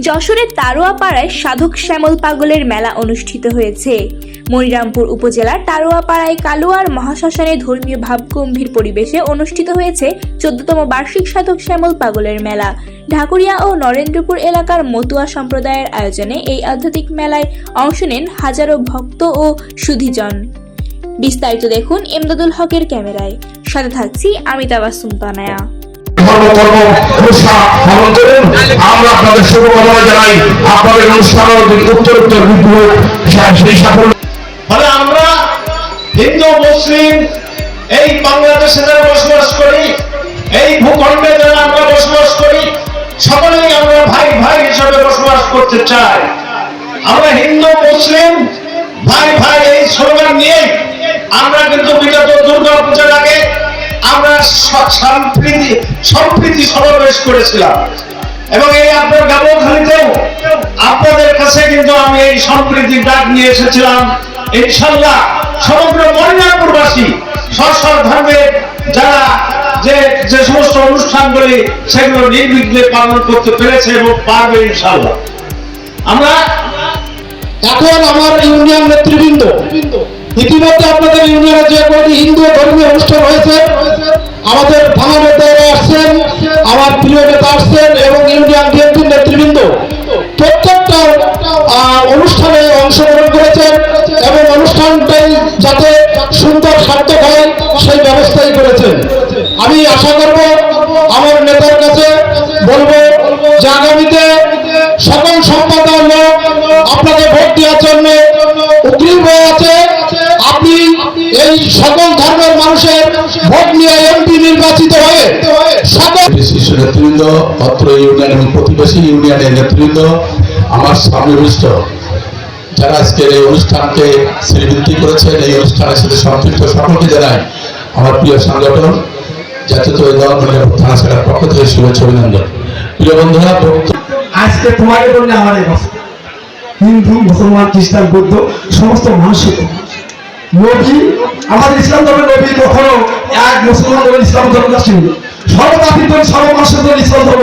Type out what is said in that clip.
যশোরের তারোয়াপাড়ায় সাধক শ্যামল পাগলের মেলা অনুষ্ঠিত হয়েছে। মনিরামপুর উপজেলার তারোয়াপাড়ায় কালুয়ার মহাশ্মশানে ধর্মীয় ভাবগম্ভীর পরিবেশে অনুষ্ঠিত হয়েছে 14তম বার্ষিক সাধক শ্যামল পাগলের মেলা। ঢাকুরিয়া ও নরেন্দ্রপুর এলাকার মতুয়া সম্প্রদায়ের আয়োজনে এই আধ্যাত্মিক মেলায় অংশ নেন হাজারো ভক্ত ও সুধীজন। বিস্তারিত দেখুন এমদাদুল হকের ক্যামেরায়, সাথে থাকছি আমি তাবাসসুম তানায়া। আমরা আপনাদের শুভকামনা জানাই, আপনাদের অনুষ্ঠান উত্তরোত্তর বৃদ্ধি হোক সেই সাফল্য। মানে আমরা হিন্দু মুসলিম এই বাংলাদেশে যারা বসবাস করি, এই ভূখণ্ডে যারা আমরা বসবাস করি, সকলেই আমরা ভাই ভাই হিসাবে বসবাস করতে চাই। আমরা হিন্দু মুসলিম ভাই ভাই এই স্লোগান নিয়ে আমরা কিন্তু বিগত দুর্গা পূজার আগে আমরা সম্প্রীতি সমাবেশ করেছিলাম এবং এই আপনার গাবখালীতেও আপনাদের কাছে কিন্তু আমি এই সম্প্রীতির ডাক নিয়ে এসেছিলাম। ইনশাআল্লাহ সমগ্র মনিরামপুরবাসী স্ব ধর্মের যারা যে সমস্ত অনুষ্ঠানগুলি সেগুলো নির্বিঘ্নে পালন করতে পেরেছে এবং পারবে ইনশাআল্লাহ। আমরা এখন আমার ইউনিয়ন নেতৃবৃন্দ ইতিমধ্যে আপনাদের ইউনিয়নে যে কয়েকটি হিন্দু ধর্মীয় অনুষ্ঠান হয়েছে, আমাদের থানা নেতারা আসছেন, আমার প্রিয় নেতা আসছেন এবং ইউনিয়ন বিএনপির নেতৃবৃন্দ প্রত্যেকটা অনুষ্ঠানে অংশগ্রহণ করেছেন এবং অনুষ্ঠানটাই যাতে সুন্দর সার্থক হয় সেই ব্যবস্থাই করেছেন। আমি আশা করব, আমার নেতার কাছে বলবো যে আগামীতে সকল সম্পাদক লোক আপনাকে ভোট দেওয়ার জন্য উগ্রীব হয়ে আছে। আপনি এই সকল ধর্মের মানুষের ভোট নিয়ে এমপি নির্বাচিত হয়ে সকল শীর্ষ নেতৃবৃন্দ, অত্র ইউনিয়ন এবং প্রতিবেশী ইউনিয়নের নেতৃবৃন্দ, আমার সামনেষ্ট যারা আজকের এই অনুষ্ঠানকে শ্রীবৃদ্ধি করেছেন, এই অনুষ্ঠানের সাথে সম্পৃক্ত সকলকে জানাই আমার প্রিয় সংগঠন জাতীয় দল মনিরামপুর থানা শাখার পক্ষ থেকে শুভেচ্ছা অভিনন্দন। প্রিয় বন্ধুরা, আজকে তোমাকে বললে আমার এই বছর হিন্দু মুসলমান খ্রিস্টান বৌদ্ধ সমস্ত মানুষের নবী, আমাদের ইসলাম ধর্মের নবী কখনো এক মুসলমান ধর্মের ইসলাম ধর্ম আসেনি, সর্বজাতির ধর্ম সর্ব মানুষের ধর্ম ইসলাম ধর্ম।